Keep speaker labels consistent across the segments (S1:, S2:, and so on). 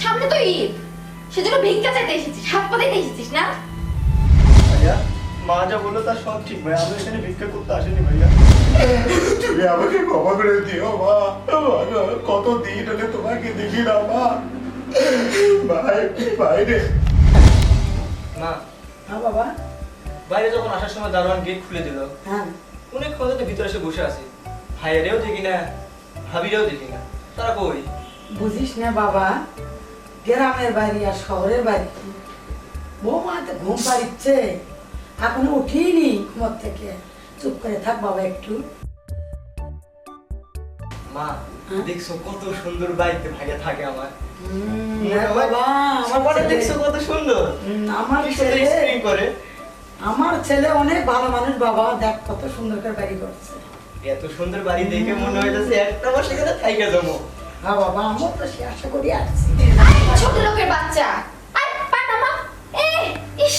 S1: সামনে তো ঈদ, সেজন্য ভিক্ষা চাইতে এসেছিস, হাত পাতাইতে এসেছিস না?
S2: ভাইয়া মা যা বললো তার সব ঠিক ভাই, আমরা এখানে ভিক্ষা করতে আসিনি ভাইয়া।
S3: তুমি আমাকে ক্ষমা করে দিও মা। কত দিন হলে তোমাকে দেখি না মা। ভাই ভাই রে।
S2: মা
S4: হ্যাঁ বাবা।
S2: বাইরে যখন আসার সময় দারোয়ান গেট খুলে দিল,
S4: হ্যাঁ
S2: অনেক কথা ভিতরে এসে বসে আছে, ভাইয়ারেও দেখি না ভাবিরেও দেখি না, তারা কই?
S4: বুঝিস না বাবা, গ্রামের বাড়ি আর শহরের বাড়ি, বৌমাতে ঘুম পাড়িচ্ছে, এখনো উঠিনি ঘুমোর থেকে। চুপ করে থাক বাবা একটু।
S2: মা দেখছো কত সুন্দর বাড়িতে ভাইয়া থাকে আমার।
S4: হ্যাঁ বাবা,
S2: সবাই
S4: ছেলে-
S2: দেখছো কত সুন্দর,
S4: আমার
S2: কি সুন্দর
S4: ছেলে
S2: স্ক্রিন করে।
S4: আমার ছেলে অনেক ভালো মানুষ বাবা, দেখ কত সুন্দর করে বাড়ি করছে।
S2: এত সুন্দর বাড়ি দেখে মনে হইতেছে একটা মাস এখানে থাইকা যাবো।
S4: হ্যাঁ বাবা, আমার তো সে আশা করি আসছি।
S1: ছোট লোকের বাচ্চা, আর পানামা, ইস,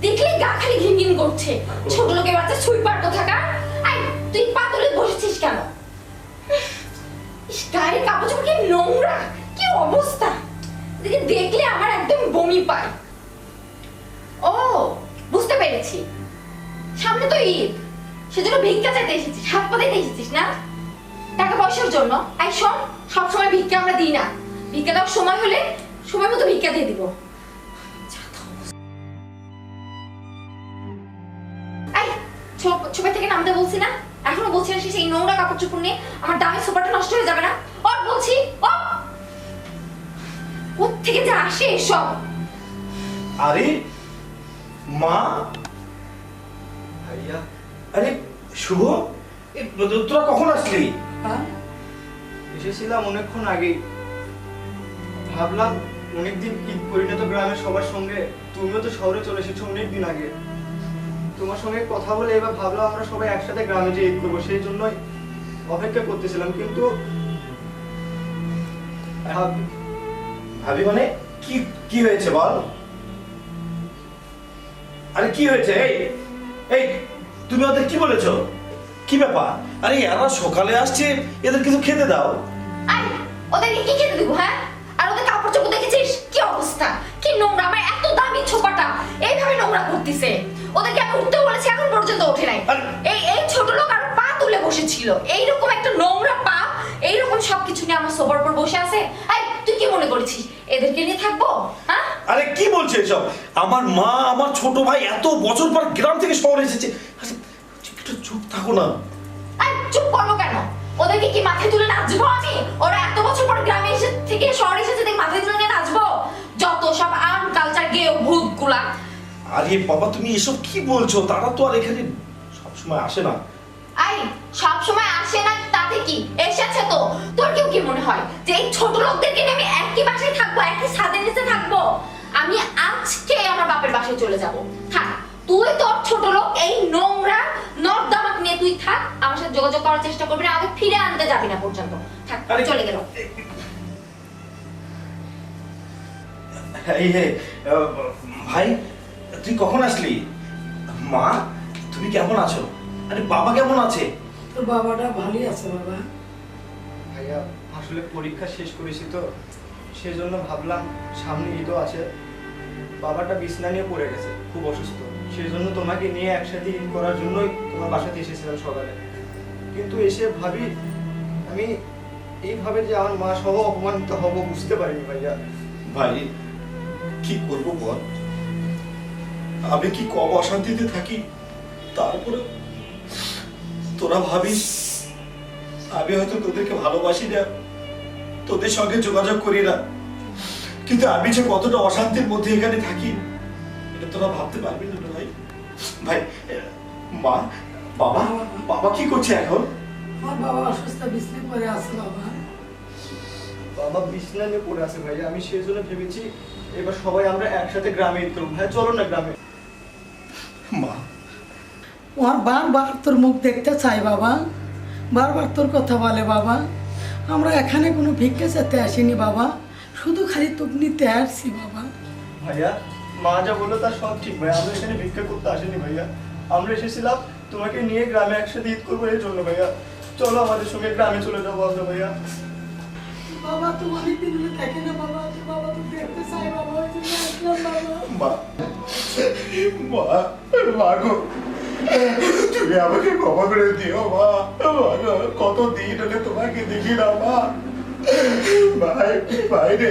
S1: দেখলে গা খালি ঘিন ঘিন করছে। ছোট লোকের বাচ্চা ছুঁই পার কোথাকার। আই, তুই পাতলে বসেছিস কেন? ইস, গায়ের কাপড় চোপড় কি নোংরা, কি অবস্থা! এদিকে দেখলে আমার একদম বমি পায়। ও, বুঝতে পেরেছি, সামনে তো ঈদ, সেজন্য ভিক্ষা চাইতে এসেছিস, হাত পাতাইতে এসেছিস না? টাকা পয়সার জন্য। আই শোন, সবসময় ভিক্ষা আমরা দিই না, ভিক্ষা দেওয়ার সময় হলে সময় মতো ভিক্ষা দিয়ে দিব। আই, ছোপা থেকে নামতে বলছি না, এখনো বলছি না সেই নোংরা কাপড় চোপড় নিয়ে আমার দামি সোফাটা নষ্ট হয়ে যাবে না? ওর বলছি, ও কোত্থেকে যে আসে এসব।
S3: আরে মা,
S2: ভাইয়া
S3: আরে শুভ, তোরা কখন আসলি?
S4: হ্যাঁ?
S2: এসেছিলাম অনেকক্ষণ আগেই, ভাবলাম অনেকদিন ঈদ করি না তো গ্রামের সবার সঙ্গে, তুমিও তো শহরে চলে এসেছো অনেকদিন আগে, তোমার সঙ্গে কথা বলে এবার ভাবলাম আমরা সবাই একসাথে গ্রামে যে ঈদ করবো, সেই জন্যই অপেক্ষা করতেছিলাম। কিন্তু
S3: ভাবি মানে কি কি হয়েছে বল? আরে কি হয়েছে? এই এই তুমি ওদের কি বলেছো? কি ব্যাপার? আরে এরা সকালে আসছে, এদের কিছু খেতে দাও।
S1: আই, ওদেরকে কি খেতে দিব? হ্যাঁ, আর ওদের কাপড় চোপড় দেখেছিস কি অবস্থা, কি নোংরা! আমার এত দামি ছোপাটা এইভাবে নোংরা করতেছে। ওদেরকে আমি উঠতে বলেছি, এখন পর্যন্ত ওঠে নাই। এই এই ছোট লোক আর পা তুলে বসেছিল, এইরকম একটা নোংরা পা, এইরকম সবকিছু নিয়ে আমার সোফার উপর বসে আছে। আই, তুই কি মনে করেছিস এদেরকে নিয়ে থাকবো? হ্যাঁ,
S3: আরে কি বলছো এসব? আমার মা, আমার ছোট ভাই এত বছর পর গ্রাম থেকে শহরে এসেছে। আরে, একটু চুপ থাকো না।
S1: আই, চুপ করবো কেন? ওদেরকে কি মাথায় তুলে নাচবো আমি? ওরা এত বছর পর গ্রামে এসে থেকে শহরে এসেছে, দেখ মাথায় তুলে নিয়ে নাচবো? যত সব আন কালচার গেও ভূত গুলা।
S3: আরে বাবা, তুমি এসব কি বলছো? তারা তো আর এখানে সবসময় আসে না।
S1: আই, সব সময় আসে না তাতে কি, এসেছে তো। তোর কেউ কি মনে হয় যে এই ছোট লোকদেরকে নিয়ে আমি একই বাসায় থাকবো, একই ছাদের নিচে থাকবো? আমি আজকে আমার বাপের বাসায় চলে যাব। থাক, তুই তোর ছোট লোক এই নোংরা নর্দমাক নিয়ে তুই থাক, আমার সাথে যোগাযোগ করার চেষ্টা করবি না, আমাকে ফিরে আনতে যাবি না পর্যন্ত। থাক,
S3: আরে,
S1: চলে গেল।
S3: এই হে, ভাই তুই কখন আসলি? মা, তুমি কেমন আছো? আরে বাবা কেমন আছে?
S4: তোর বাবাটা ভালোই আছে বাবা।
S2: ভাইয়া আসলে পরীক্ষা শেষ করেছি তো, সেজন্য ভাবলাম সামনে ঈদও আছে, বাবাটা বিছনা নিয়ে পড়ে গেছে, খুব অসুস্থ, সেই জন্য তোমাকে নিয়ে একসাথে ঈদ করার জন্যই তোমার বাসাতে এসেছিলাম সকালে। কিন্তু এসে ভাবি আমি এইভাবে যে আমার মা সহ অপমানিত হব বুঝতে পারিনি ভাইয়া।
S3: ভাই কি করব বল? আমি কি কম অশান্তিতে থাকি, তারপরে তোরা ভাবিস আমি হয়তো তোদেরকে ভালোবাসি না, তোদের সঙ্গে যোগাযোগ করি না, কিন্তু আমি যে কতটা অশান্তির মধ্যে এখানে থাকি এটা তোরা ভাবতে পারবি না ভাই। ভাই, মা, বাবা, বাবা কি করছে এখন?
S4: আমার বাবা অসুস্থ, বিছানায় পড়ে আছে বাবা।
S2: বাবা বিছনা নিয়ে পড়ে আছে ভাইয়া, আমি সেই জন্য ভেবেছি এবার সবাই আমরা একসাথে গ্রামে ঈদ করবো। ভাইয়া চলো না গ্রামে।
S3: মা,
S4: ওর বারবার তোর মুখ দেখতে চাই বাবা, বারবার তোর কথা বলে বাবা। আমরা এখানে কোনো ভিক্ষা চাইতে আসিনি বাবা, শুধু খালি তোকে নিতে আসছি বাবা।
S2: ভাইয়া মা যা বললো তার সব ঠিক ভাইয়া, আমরা এখানে ভিক্ষা করতে আসিনি ভাইয়া, আমরা এসেছিলাম তোমাকে নিয়ে গ্রামে একসাথে ঈদ করবো এই জন্য ভাইয়া। চলো আমাদের সঙ্গে গ্রামে চলে যাবো আমরা ভাইয়া।
S4: বাবা তো অনেকদিন হলে দেখে না বাবা, বাবা তো
S3: মা মা মা গো, তুমি আমাকে ক্ষমা করে দিও মা। মা গো, কত দিন হলে তোমাকে দেখি না মা। ভাই ভাই রে,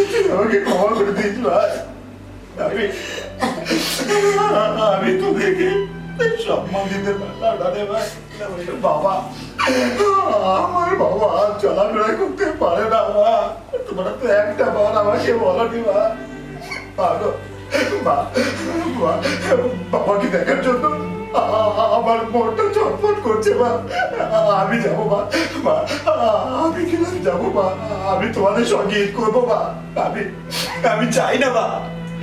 S3: তুই আমাকে ক্ষমা করে দিস ভাই। আমি তো দেখে সম্মান দিতে পারলাম না রে ভাই। বাবা, আমার বাবা চলাফেরা করতে পারে না মা। তোমরা তো একটা বার আমাকে বলনি মা। মা গো, মা, মা, বাবাকে দেখার জন্য আমার মনটা চটপট করছে মা। আমি যাবো মা। মা, আমি কিভাবে যাবো মা? আমি তোমাদের সঙ্গে ঈদ করবো মা। আমি চাই না মা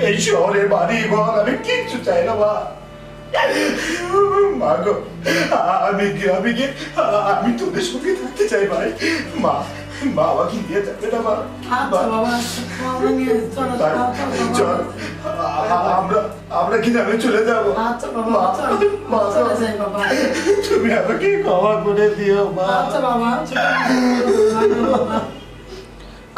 S3: এই শহরে বাড়ি ঘর, আমি কিচ্ছু চাই না মা। মা গো, আমি গ্রামে গিয়ে আমি তোদের সঙ্গে থাকতে চাই ভাই। মা, মা আমাকে নিয়ে যাবে না মা?
S4: আচ্ছা বাবা, আমরা নিয়ে চলো,
S3: ভাই,
S4: চল,
S3: চল, আমরা গ্রামে চলে যাবো।
S4: আচ্ছা বাবা,
S3: মা,
S4: চল,
S3: মা গো,
S4: চলে যাই বাবা।
S3: তুমি আমাকে ক্ষমা করে দিও মা।
S4: আচ্ছা বাবা, চলো, বাবা।